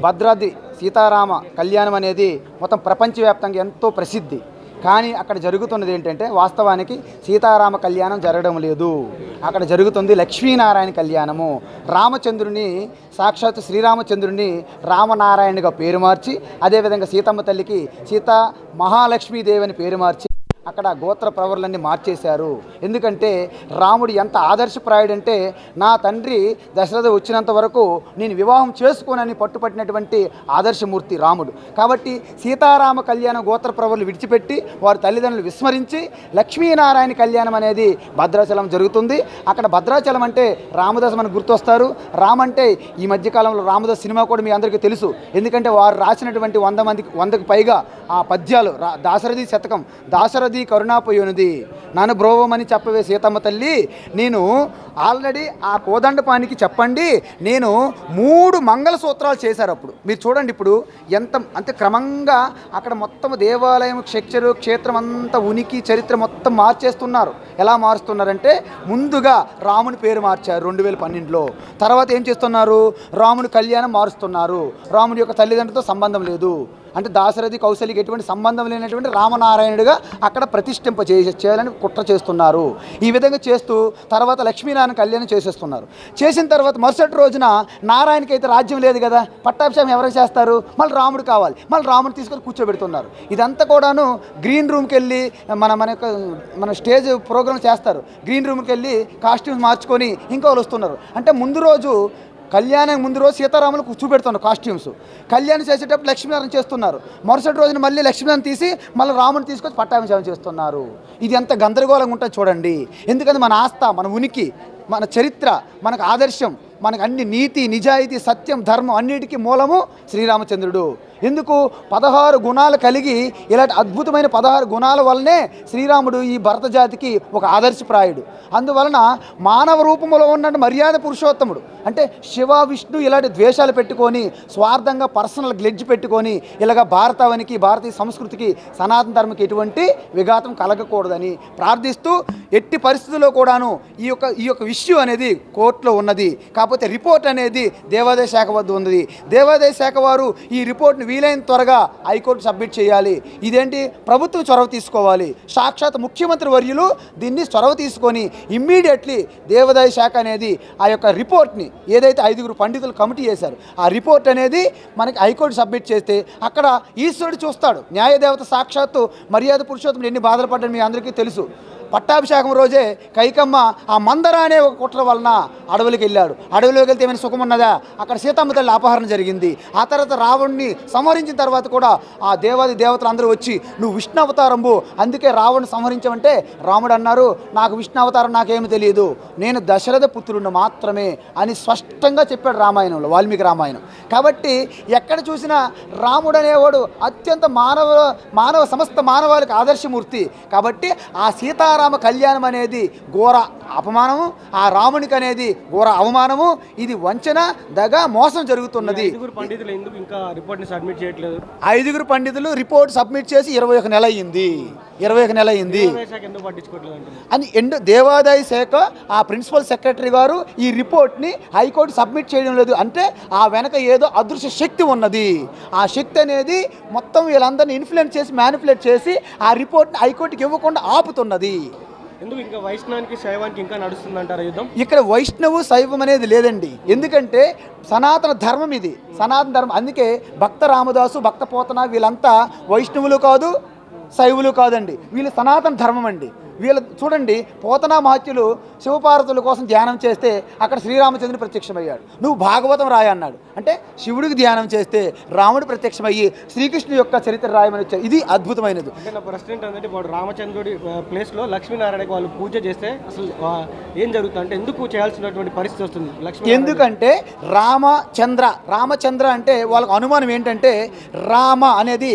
భద్రాద్రి సీతారామ కళ్యాణం అనేది మొత్తం ప్రపంచవ్యాప్తంగా ఎంతో ప్రసిద్ధి. కానీ అక్కడ జరుగుతున్నది ఏంటంటే వాస్తవానికి సీతారామ కళ్యాణం జరగడం లేదు. అక్కడ జరుగుతుంది లక్ష్మీనారాయణ కళ్యాణము. రామచంద్రుని సాక్షాత్ శ్రీరామచంద్రుని రామనారాయణగా పేరు మార్చి, అదేవిధంగా సీతమ్మ తల్లికి సీతా మహాలక్ష్మీదేవి అని పేరు మార్చి అక్కడ గోత్ర ప్రవర్లన్నీ మార్చేశారు. ఎందుకంటే రాముడు ఎంత ఆదర్శప్రాయుడంటే, నా తండ్రి దశరథ వచ్చినంత వరకు నేను వివాహం చేసుకోనని పట్టుపట్టినటువంటి ఆదర్శమూర్తి రాముడు. కాబట్టి సీతారామ కళ్యాణం గోత్ర ప్రవర్లు విడిచిపెట్టి వారి తల్లిదండ్రులు విస్మరించి లక్ష్మీనారాయణ కళ్యాణం అనేది భద్రాచలం జరుగుతుంది. అక్కడ భద్రాచలం అంటే రామదాస్ మనకు గుర్తొస్తారు. రామ్ అంటే ఈ మధ్యకాలంలో రామదాస్ సినిమా కూడా మీ అందరికీ తెలుసు. ఎందుకంటే వారు రాసినటువంటి 100కు పైగా ఆ పద్యాలు, దాశరథి శతకం, దాశరథి కరుణాపయోనిది నన్ను బ్రోవమని చెప్పవే సీతమ్మ తల్లి, నేను ఆల్రెడీ ఆ కోదండపానికి చెప్పండి, నేను 3 మంగళసూత్రాలు చేశారు. అప్పుడు మీరు చూడండి, ఇప్పుడు ఎంత అంటే క్రమంగా అక్కడ మొత్తం దేవాలయం క్షేత్రం అంతా ఉనికి చరిత్ర మొత్తం మార్చేస్తున్నారు. ఎలా మారుస్తున్నారంటే, ముందుగా రాముని పేరు మార్చారు 2012లో. తర్వాత ఏం చేస్తున్నారు, రాముని కళ్యాణం మారుస్తున్నారు. రాముడి యొక్క తల్లిదండ్రులతో సంబంధం లేదు, అంటే దాశరథి కౌశలికి ఎటువంటి సంబంధం లేనటువంటి రామనారాయణుడిగా అక్కడ ప్రతిష్ఠింప చేయాలని కుట్ర చేస్తున్నారు. ఈ విధంగా చేస్తూ తర్వాత లక్ష్మీనారాయణ కళ్యాణం చేసేస్తున్నారు. చేసిన తర్వాత మరుసటి రోజున నారాయణకి అయితే రాజ్యం లేదు కదా, పట్టాభిషేకం ఎవరు చేస్తారు, మళ్ళీ రాముడు కావాలి, మళ్ళీ రాముడు తీసుకొని కూర్చోబెడుతున్నారు. ఇదంతా కూడాను గ్రీన్ రూమ్కి వెళ్ళి మన స్టేజ్ ప్రోగ్రామ్ చేస్తారు. గ్రీన్ రూమ్కి వెళ్ళి కాస్ట్యూమ్స్ మార్చుకొని ఇంకోళ్ళు వస్తున్నారు. అంటే ముందు రోజు కళ్యాణం ముందు రోజు సీతారాములకు చూపెడుతున్నారు కాస్ట్యూమ్స్, కళ్యాణం చేసేటప్పుడు లక్ష్మీనారాయణ చేస్తున్నారు. మరుసటి రోజున మళ్ళీ లక్ష్మీనారాయణ తీసి మళ్ళీ రాముని తీసుకొచ్చి పట్టాభిషేకం చేస్తున్నారు. ఇది ఎంత గందరగోళంగా ఉంటుంది చూడండి. ఎందుకంటే మన ఆస్థ, మన ఉనికి, మన చరిత్ర, మనకు ఆదర్శం, మనకు అన్ని నీతి నిజాయితీ సత్యం ధర్మం అన్నిటికీ మూలము శ్రీరామచంద్రుడు. ఎందుకు 16 గుణాలు కలిగి, ఇలాంటి అద్భుతమైన 16 గుణాల వల్లనే శ్రీరాముడు ఈ భరత జాతికి ఒక ఆదర్శప్రాయుడు. అందువలన మానవ రూపంలో ఉన్న మర్యాద పురుషోత్తముడు. అంటే శివ విష్ణు ఇలాంటి ద్వేషాలు పెట్టుకొని స్వార్థంగా పర్సనల్ గ్లెడ్జ్ పెట్టుకొని ఇలాగ భారతావనికి, భారతీయ సంస్కృతికి, సనాతన ధర్మకి ఎటువంటి విఘాతం కలగకూడదని ప్రార్థిస్తూ, ఎట్టి పరిస్థితుల్లో కూడాను ఈ యొక్క ఇష్యూ అనేది కోర్టులో ఉన్నది. కాకపోతే రిపోర్ట్ అనేది దేవాదాయ శాఖ వద్ద ఉన్నది. దేవాదాయ శాఖ వారు ఈ రిపోర్ట్ని వీలైన త్వరగా హైకోర్టు సబ్మిట్ చేయాలి. ఇదేంటి, ప్రభుత్వం చొరవ తీసుకోవాలి. సాక్షాత్ ముఖ్యమంత్రి వర్యులు దీన్ని చొరవ తీసుకొని ఇమ్మీడియట్లీ దేవాదాయ శాఖ అనేది ఆ యొక్క రిపోర్ట్ని, ఏదైతే 5 పండితులు కమిటీ చేశారు, ఆ రిపోర్ట్ అనేది మనకి హైకోర్టు సబ్మిట్ చేస్తే అక్కడ ఈశ్వరుడు చూస్తాడు. న్యాయదేవత సాక్షాత్తు మర్యాద పురుషోత్తముడు ఎన్ని బాధలు పడ్డాడు మీ అందరికీ తెలుసు. పట్టాభిషేకం రోజే కైకమ్మ ఆ మందర అనే ఒక కుట్ర వలన అడవులకు వెళ్ళాడు. అడవిలోకి వెళ్తే ఏమైనా సుఖం ఉన్నదా, అక్కడ సీతమ్మ తల్లి అపహరణ జరిగింది. ఆ తర్వాత రావణ్ణి సంహరించిన తర్వాత కూడా ఆ దేవతలు అందరూ వచ్చి నువ్వు విష్ణు అవతారంబు, అందుకే రావణ్ణి సంహరించమంటే రాముడు అన్నారు, నాకు విష్ణు అవతారం నాకేమీ తెలియదు, నేను దశరథ పుత్రుడు మాత్రమే అని స్పష్టంగా చెప్పాడు రామాయణంలో, వాల్మీకి రామాయణం. కాబట్టి ఎక్కడ చూసినా రాముడు అనేవాడు అత్యంత మానవ సమస్త మానవాళికి ఆదర్శమూర్తి. కాబట్టి ఆ సీతారామ కళ్యాణం అనేది ఘోర అపమానము, ఆ రామునికి అనేది ఘోర అవమానము. ఇది వంచన, దగ, మోసం జరుగుతున్నది. 5 పండితులు ఎందుకు ఇంకా రిపోర్ట్ని సబ్మిట్ చేయట్లేదు? 5 పండితులు రిపోర్ట్ సబ్మిట్ చేసి 21 నెల అయింది. 21 నెల అయింది అని దేవాదాయ శాఖ ఆ ప్రిన్సిపల్ సెక్రటరీ గారు ఈ రిపోర్ట్ని హైకోర్టు సబ్మిట్ చేయడం లేదు. అంటే ఆ వెనక ఏదో అదృశ్య శక్తి ఉన్నది. ఆ శక్తి అనేది మొత్తం వీళ్ళందరినీ ఇన్ఫ్లుయెన్స్ చేసి, మ్యానిపులేట్ చేసి ఆ రిపోర్ట్ని హైకోర్టుకి ఇవ్వకుండా ఆపుతున్నది. ఎందుకు ఇంకా వైష్ణవానికి శైవానికి ఇంకా నడుస్తుందంటారా యుద్ధం? ఇక్కడ వైష్ణవు శైవం అనేది లేదండి. ఎందుకంటే సనాతన ధర్మం ఇది, సనాతన ధర్మం. అందుకే భక్త రామదాసు, భక్త పోతన వీళ్ళంతా వైష్ణవులు కాదు, శైవులు కాదండి, వీళ్ళు సనాతన ధర్మం అండి. వీళ్ళు చూడండి, పోతనా మహత్యులు శివపార్వతుల కోసం ధ్యానం చేస్తే అక్కడ శ్రీరామచంద్రుడు ప్రత్యక్షమయ్యాడు. నువ్వు భాగవతం రాయ అన్నాడు. అంటే శివుడికి ధ్యానం చేస్తే రాముడు ప్రత్యక్షమయ్యి శ్రీకృష్ణుడి యొక్క చరిత్ర రాయమని వచ్చారు. ఇది అద్భుతమైనది. అంటే నా ప్రశ్న ఏంటంటే, ఇప్పుడు రామచంద్రుడి ప్లేస్లో లక్ష్మీనారాయణకి వాళ్ళు పూజ చేస్తే అసలు ఏం జరుగుతుంది, అంటే ఎందుకు చేయాల్సినటువంటి పరిస్థితి వస్తుంది? ఎందుకంటే రామచంద్ర అంటే వాళ్ళకు అనుమానం ఏంటంటే, రామ అనేది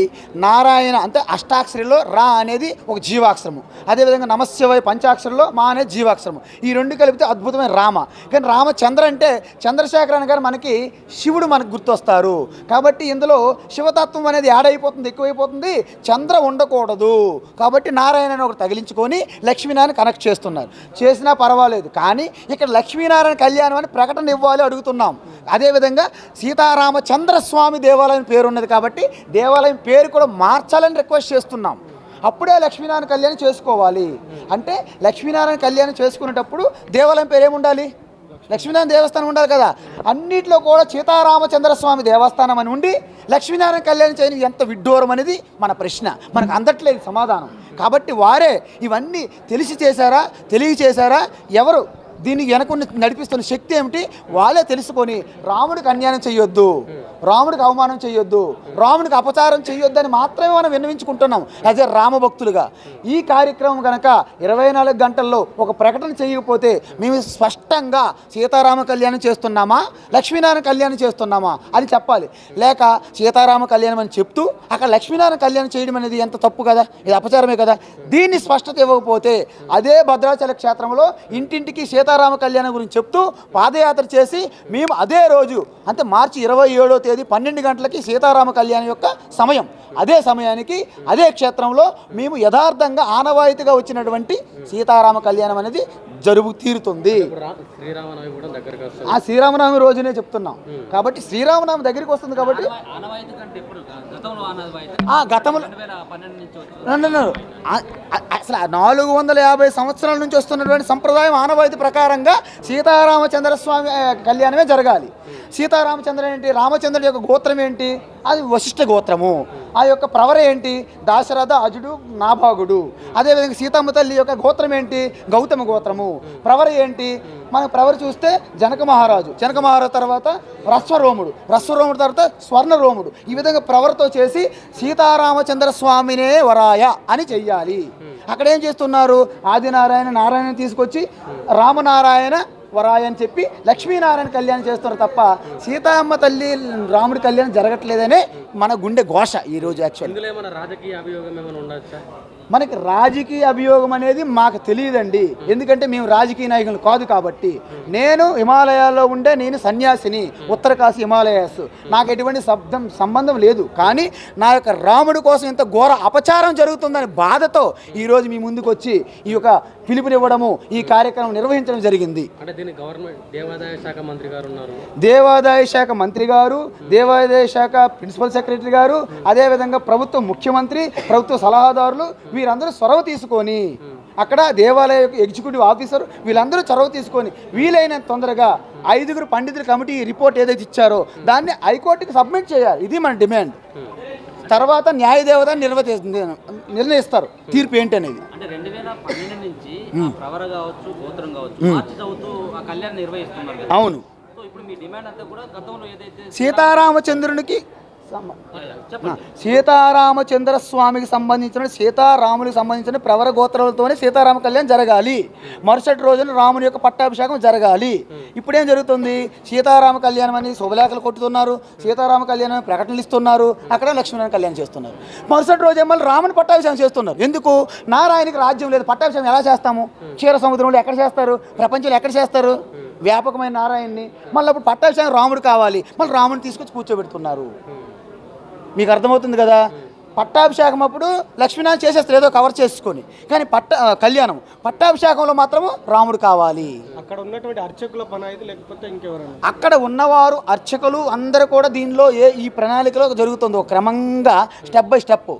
నారాయణ అంటే అష్టాక్షరిలో రా అనేది ఒక జీవాక్షరము, అదేవిధంగా నమశివాయ పంచాక్షరంలో మా అనేది జీవాక్షరం, ఈ రెండు కలిపితే అద్భుతమైన రామ. కానీ రామచంద్ర అంటే చంద్రశేఖరన్ గారు మనకి శివుడు మనకు గుర్తొస్తారు. కాబట్టి ఇందులో శివతత్వం అనేది యాడ్ అయిపోతుంది, ఎక్కువైపోతుంది, చంద్ర ఉండకూడదు. కాబట్టి నారాయణ ఒకటి తగిలించుకొని లక్ష్మీనారాయణ కనెక్ట్ చేస్తున్నారు. చేసినా పర్వాలేదు, కానీ ఇక్కడ లక్ష్మీనారాయణ కళ్యాణం అని ప్రకటన ఇవ్వాలి అడుగుతున్నాం. అదేవిధంగా సీతారామచంద్రస్వామి దేవాలయం పేరు ఉన్నది కాబట్టి దేవాలయం పేరు కూడా మార్చాలని రిక్వెస్ట్ చేస్తున్నాం. అప్పుడే లక్ష్మీనారాయణ కళ్యాణం చేసుకోవాలి. అంటే లక్ష్మీనారాయణ కళ్యాణం చేసుకునేటప్పుడు దేవాలయం పేరు ఏముండాలి? లక్ష్మీనారాయణ దేవస్థానం ఉండాలి కదా. అన్నిట్లో కూడా సీతారామచంద్రస్వామి దేవస్థానం అని ఉండి లక్ష్మీనారాయణ కళ్యాణం చేయని ఎంత విడ్డూరం అనేది మన ప్రశ్న, మనకు అందట్లేదు సమాధానం. కాబట్టి వారే ఇవన్నీ తెలిసి చేశారా, తెలియచేశారా, ఎవరు దీనికి వెనకున్న నడిపిస్తున్న శక్తి ఏమిటి వాళ్ళే తెలుసుకొని రాముడికి అన్యాయం చేయొద్దు, రాముడికి అవమానం చేయొద్దు, రాముడికి అపచారం చేయొద్దు అని మాత్రమే మనం విన్నవించుకుంటున్నాం యాజ్ ఎ రామభక్తులుగా. ఈ కార్యక్రమం కనుక 24 గంటల్లో ఒక ప్రకటన చేయకపోతే మేము స్పష్టంగా సీతారామ కళ్యాణం చేస్తున్నామా, లక్ష్మీనారాయణ కళ్యాణం చేస్తున్నామా అని చెప్పాలి. లేక సీతారామ కళ్యాణం అని చెప్తూ అక్కడ లక్ష్మీనారాయణ కళ్యాణం చేయడం అనేది ఎంత తప్పు కదా, ఇది అపచారమే కదా. దీన్ని స్పష్టత ఇవ్వకపోతే అదే భద్రాచల క్షేత్రంలో ఇంటింటికి సీతారామ కళ్యాణం గురించి చెప్తూ పాదయాత్ర చేసి మేము అదే రోజు అంటే మార్చి 27వ తేదీ 12 గంటలకి సీతారామ కళ్యాణం యొక్క సమయం, అదే సమయానికి అదే క్షేత్రంలో మేము యథార్థంగా ఆనవాయితీగా వచ్చినటువంటి సీతారామ కళ్యాణం అనేది తీరుతుంది. ఆ శ్రీరామనవమి రోజునే చెప్తున్నాం కాబట్టి శ్రీరామనవమి దగ్గరికి వస్తుంది కాబట్టి గతంలో అసలు 450 సంవత్సరాల నుంచి వస్తున్నటువంటి సంప్రదాయం ఆనవాయితీ ప్రకారంగా సీతారామచంద్రస్వామి కళ్యాణమే జరగాలి. సీతారామచంద్ర ఏంటి, రామచంద్రుడి యొక్క గోత్రం ఏంటి, అది వశిష్ఠ గోత్రము. ఆ యొక్క ప్రవర ఏంటి, దాశరథ అజుడు నాభాగుడు. అదేవిధంగా సీతమ్మ తల్లి యొక్క గోత్రం ఏంటి, గౌతమ గోత్రము. ప్రవర ఏంటి, మన ప్రవర చూస్తే జనక మహారాజు, జనక మహారాజు తర్వాత రస్వరోముడు తర్వాత స్వర్ణరోముడు. ఈ విధంగా ప్రవరతో చేసి సీతారామచంద్ర స్వామినే వరాయ అని చెయ్యాలి. అక్కడ ఏం చేస్తున్నారు, ఆదినారాయణ నారాయణ తీసుకొచ్చి రామనారాయణ వరాయ అని చెప్పి లక్ష్మీనారాయణ కళ్యాణం చేస్తున్నారు తప్ప సీతమ్మ తల్లి రాముడి కళ్యాణం జరగట్లేదనే మన గుండె ఘోష ఈరోజు. యాక్చువల్లీ మనకి రాజకీయ అభియోగం అనేది మాకు తెలియదండి, ఎందుకంటే మేము రాజకీయ నాయకులు కాదు. కాబట్టి నేను హిమాలయాల్లో ఉండే నేను సన్యాసిని, ఉత్తరకాశీ హిమాలయాస్, నాకు ఎటువంటి సంబంధం లేదు. కానీ నా యొక్క రాముడి కోసం ఇంత ఘోర అపచారం జరుగుతుందని బాధతో ఈరోజు మీ ముందుకు వచ్చి ఈ యొక్క పిలుపునివ్వడము, ఈ కార్యక్రమం నిర్వహించడం జరిగింది. దేవాదాయ శాఖ మంత్రి గారు, దేవాదాయ శాఖ ప్రిన్సిపల్ సెక్రటరీ గారు, అదేవిధంగా ప్రభుత్వ ముఖ్యమంత్రి, ప్రభుత్వ సలహాదారులు వీరందరూ చొరవ తీసుకొని అక్కడ దేవాలయ ఎగ్జిక్యూటివ్ ఆఫీసర్ వీళ్ళందరూ చొరవ తీసుకొని వీలైనంత తొందరగా 5 పండితుల కమిటీ రిపోర్ట్ ఏదైతే ఇచ్చారో దాన్ని హైకోర్టుకి సబ్మిట్ చేయాలి. ఇది మన డిమాండ్. తర్వాత న్యాయదేవత నిర్ణయిస్తారు తీర్పు ఏంటి అనేది. 2012 నుంచి ప్రవర కావచ్చు, గోత్రం కావచ్చు, మార్చి చదువుతూ ఆ కళ్యాణం నిర్వహిస్తున్నారు. అవును. సో ఇప్పుడు మీ డిమాండ్ అంతా కూడా గతంలో ఏదైతే సీతారామచంద్రునికి సీతారామచంద్ర స్వామికి సంబంధించిన సీతారాములకు సంబంధించిన ప్రవర గోత్రాలతోనే సీతారామ కళ్యాణం జరగాలి. మరుసటి రోజున రాముని యొక్క పట్టాభిషేకం జరగాలి. ఇప్పుడేం జరుగుతుంది, సీతారామ కళ్యాణం అని శుభలేఖలు కొట్టుతున్నారు, సీతారామ కళ్యాణం అని ప్రకటనలు ఇస్తున్నారు, అక్కడ లక్ష్మీనారాయణ కళ్యాణం చేస్తున్నారు. మరుసటి రోజు మళ్ళీ రాముని పట్టాభిషేకం చేస్తున్నారు. ఎందుకు, నారాయణకి రాజ్యం లేదు, పట్టాభిషేకం ఎలా చేస్తాము, క్షీర సముద్రంలో ఎక్కడ చేస్తారు, ప్రపంచంలో ఎక్కడ చేస్తారు, వ్యాపకమైన నారాయణని. మళ్ళీ అప్పుడు పట్టాభిషేకం రాముడు కావాలి, మళ్ళీ రాముని తీసుకొచ్చి కూర్చోబెడుతున్నారు. మీకు అర్థమవుతుంది కదా. పట్టాభిషేకం అప్పుడు లక్ష్మీనారాయణ చేసేస్తారు ఏదో కవర్ చేసుకొని, కానీ కళ్యాణం పట్టాభిషేకంలో మాత్రము రాముడు కావాలి. అక్కడ ఉన్నటువంటి అర్చకుల పని అయితే లేకపోతే ఇంకెవరైనా అక్కడ ఉన్నవారు అర్చకులు అందరూ కూడా దీనిలో ఈ ప్రణాళికలో జరుగుతుంది క్రమంగా స్టెప్ బై స్టెప్.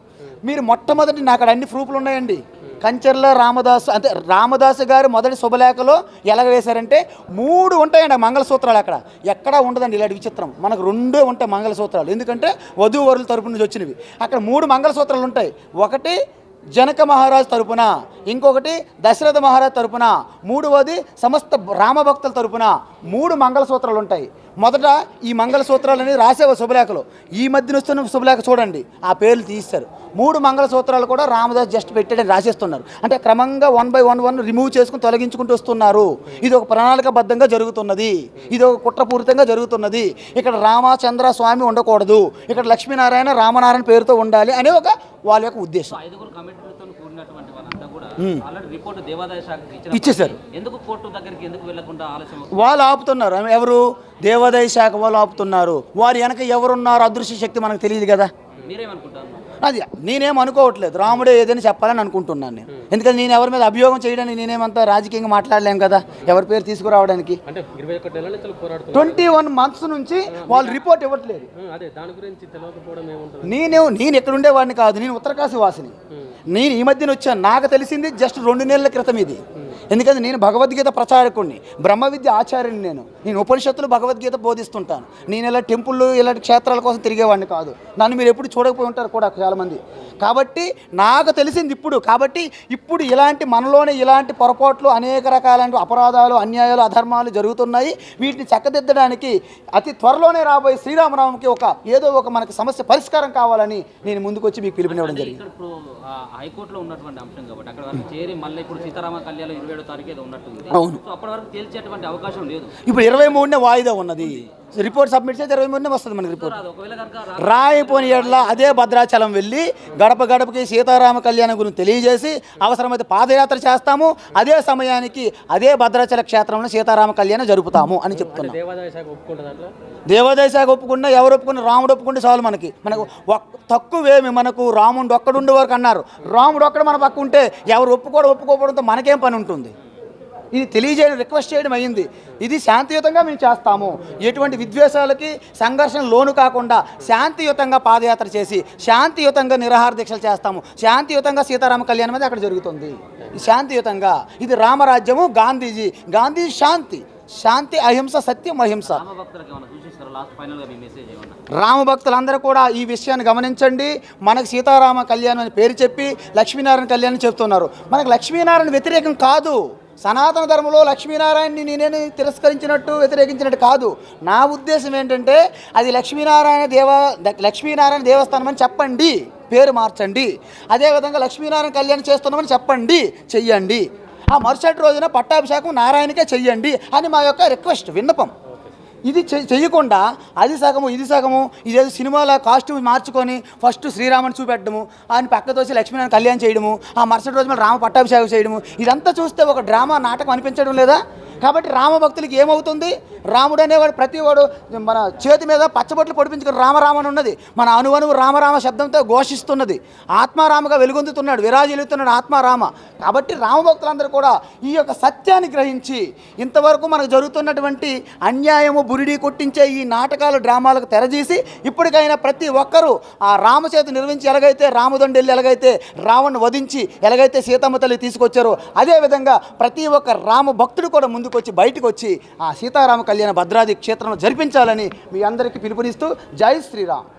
మీరు మొట్టమొదటి అక్కడ అన్ని ప్రూఫ్లు ఉన్నాయండి. కంచర్ల రామదాసు అంటే రామదాసు గారు మొదటి శుభలేఖలో ఎలాగ వేశారంటే 3 ఉంటాయండి మంగళసూత్రాలు. అక్కడ ఎక్కడా ఉండదండి ఇలాంటి విచిత్రం. మనకు 2 ఉంటాయి మంగళసూత్రాలు, ఎందుకంటే వధూవరుల తరపు నుంచి వచ్చినవి. అక్కడ 3 మంగళసూత్రాలు ఉంటాయి. ఒకటి జనక మహారాజు తరపున, ఇంకొకటి దశరథ మహారాజు తరపున, 3వది సమస్త రామభక్తుల తరపున 3 మంగళసూత్రాలు ఉంటాయి. మొదట ఈ మంగళసూత్రాలని రాసేవ శుభలేఖలో, ఈ మధ్యన వస్తున్న శుభలేఖ చూడండి ఆ పేర్లు తీస్తారు. 3 మంగళసూత్రాలు కూడా రామదాస్ జస్ట్ పెట్టాడని రాసేస్తున్నారు. అంటే క్రమంగా 1 by 1 రిమూవ్ చేసుకుని తొలగించుకుంటూ వస్తున్నారు. ఇది ఒక ప్రణాళికబద్ధంగా జరుగుతున్నది, ఇది ఒక కుట్రపూరితంగా జరుగుతున్నది. ఇక్కడ రామచంద్ర స్వామి ఉండకూడదు, ఇక్కడ లక్ష్మీనారాయణ రామనారాయణ పేరుతో ఉండాలి అనే ఒక వాళ్ళ యొక్క ఉద్దేశం. 5 కమిటీలతో కూడినటువంటి వాళ్ళంతా కూడా ఆల్రెడీ రిపోర్ట్ దేవాదాయ శాఖకి ఇచ్చేశారు. ఎందుకు కోర్టు దగ్గరికి ఎందుకు వెళ్లకుండా ఆలస్యం? వాళ్ళు ఆపుతున్నారు. ఎవరు? దేవాదాయ శాఖ వాళ్ళు ఆపుతున్నారు. వారి వెనక ఎవరున్నారు అదృశ్య శక్తి మనకు తెలియదు కదా. మీరేమనుకుంటారు? అది నేనేం అనుకోవట్లేదు. రాముడే ఏదైనా చెప్పాలని అనుకుంటున్నాను నేను. ఎందుకంటే నేను ఎవరి మీద అభియోగం చేయడానికి నేనేమంతా రాజకీయంగా మాట్లాడలేం కదా, ఎవరి పేరు తీసుకురావడానికి. అంటే 21 నెలల నుంచి పోరాడుతున్నారు. 21 months నుంచి వాళ్ళు రిపోర్ట్ ఇవ్వట్లేదు. అదే దాని గురించి తెలియకపోవడం ఏముంటుంది? నేను ఎక్కడ ఉండేవాడిని కాదు, నేను ఉత్తరకాశీ వాసిని. నేను ఈ మధ్యన వచ్చాను. నాకు తెలిసింది జస్ట్ 2 నెలల క్రితం ఇది. ఎందుకంటే నేను భగవద్గీత ప్రచారకుడిని, బ్రహ్మ విద్య ఆచార్యుని. నేను ఉపనిషత్తులు భగవద్గీత బోధిస్తుంటాను. నేను ఇలా టెంపుళ్ళు ఇలాంటి క్షేత్రాల కోసం తిరిగేవాడిని కాదు. నన్ను మీరు ఎప్పుడు చూడకపోయి ఉంటారు కూడా చాలామంది. కాబట్టి నాకు తెలిసింది ఇప్పుడు. కాబట్టి ఇప్పుడు ఇలాంటి మనలోనే ఇలాంటి పొరపాట్లు, అనేక రకాలైన అపరాధాలు, అన్యాయాలు, అధర్మాలు జరుగుతున్నాయి. వీటిని చక్కదిద్దడానికి అతి త్వరలోనే రాబోయే శ్రీరామనవమికి ఏదో ఒక మనకి సమస్య పరిష్కారం కావాలని నేను ముందుకు వచ్చి మీకు పిలుపునివ్వడం జరిగింది. ఇప్పుడు హైకోర్టులో ఉన్నటువంటి అంశం కాబట్టి అక్కడ వరకు చేరి మళ్ళీ ఇప్పుడు సీతారామ కళ్యాణం 27వ తారీఖు ఏదో ఉన్నట్టుంది. అవును. సో అప్పటి వరకు తేల్చేటువంటి అవకాశం లేదు. ఇప్పుడు 23నే వాయిదా ఉన్నది. రిపోర్ట్ సబ్మిట్ చేస్తే 23నే వస్తుంది మనకి రిపోర్ట్. ఒకవేళ కనుక రాయిపోని ఏడల అదే భద్రాచలం వెళ్ళి గడప గడపకి సీతారామ కళ్యాణం గురించి తెలియజేసి అవసరమైతే పాదయాత్ర చేస్తాము. అదే సమయానికి అదే భద్రాచల క్షేత్రంలో సీతారామ కళ్యాణం జరుపుతాము అని చెప్తున్నాం. దేవాదాయ శాఖ ఒప్పుకుంటుందంటే దేవాదాయ శాఖ ఒప్పుకున్నా, ఎవరు ఒప్పుకున్నా, రాముడు ఒప్పుకుంటే చాలు. మనకు తక్కువేమి, మనకు రాముడు ఒక్కడుండే వరకు అన్నారు. రాముడు ఒక్కడ మన పక్క ఉంటే ఎవరు ఒప్పుకోవడంతో మనకేం పని ఉంటుంది? ఇది తెలియజేయడం, రిక్వెస్ట్ చేయడం అయ్యింది. ఇది శాంతియుతంగా మేము చేస్తాము. ఎటువంటి విద్వేషాలకి సంఘర్షణ లోను కాకుండా శాంతియుతంగా పాదయాత్ర చేసి శాంతియుతంగా నిరాహార దీక్షలు చేస్తాము. శాంతియుతంగా సీతారామ కళ్యాణం అనేది అక్కడ జరుగుతుంది. శాంతియుతంగా. ఇది రామరాజ్యము, గాంధీ శాంతి అహింస, సత్యం అహింస. రామ భక్తులందరూ కూడా ఈ విషయాన్ని గమనించండి. మనకు సీతారామ కళ్యాణం అని పేరు చెప్పి లక్ష్మీనారాయణ కళ్యాణం చెప్తున్నారు. మనకు లక్ష్మీనారాయణ వ్యతిరేకం కాదు. సనాతన ధర్మంలో లక్ష్మీనారాయణని నేనే తిరస్కరించినట్టు, వ్యతిరేకించినట్టు కాదు. నా ఉద్దేశం ఏంటంటే అది లక్ష్మీనారాయణ దేవస్థానం అని చెప్పండి, పేరు మార్చండి. అదేవిధంగా లక్ష్మీనారాయణ కళ్యాణం చేస్తున్నామని చెప్పండి, చెయ్యండి. ఆ మరుసటి రోజున పట్టాభిషేకం నారాయణకే చెయ్యండి అని మా యొక్క రిక్వెస్ట్, విన్నపం. ఇది చెయ్యకుండా అది సగము ఇది సగము, ఇదేదో సినిమాల కాస్ట్యూమ్ మార్చుకొని ఫస్ట్ శ్రీరాముని చూపెట్టడము, ఆయన పక్కతోసి లక్ష్మీనారాయణ కళ్యాణం చేయడము, ఆ మరుసటి రోజు మళ్ళీ రామ పట్టాభిషేకం చేయడము, ఇదంతా చూస్తే ఒక డ్రామా నాటకం అనిపించడం లేదా? కాబట్టి రామభక్తులకి ఏమవుతుంది? రాముడు అనేవాడు ప్రతివాడు మన చేతి మీద పచ్చబొట్లు పొడిపించుకుని రామరామని ఉన్నది. మన అణువణువు రామరామ శబ్దంతో ఘోషిస్తున్నది. ఆత్మారామగా వెలుగొందుతున్నాడు, విరాజిల్లుతున్నాడు ఆత్మారామ. కాబట్టి రామభక్తులందరూ కూడా ఈ యొక్క సత్యాన్ని గ్రహించి ఇంతవరకు మనకు జరుగుతున్నటువంటి అన్యాయము, బురిడి కొట్టించే ఈ నాటకాలు, డ్రామాలకు తెరదీసి ఇప్పటికైనా ప్రతి ఒక్కరూ ఆ రామచేత నిర్వహించి ఎలాగైతే రామదండెల్లి ఎలాగైతే రావణ్ణి వధించి ఎలాగైతే సీతమ్మ తల్లి తీసుకొచ్చారో అదేవిధంగా ప్రతి ఒక్క రామ భక్తుడు కూడా ముందుకు వచ్చి బయటకు వచ్చి ఆ సీతారామ కళ్యాణ భద్రాద్రి క్షేత్రంలో జరిపించాలని మీ అందరికీ పిలుపునిస్తూ జై శ్రీరామ్.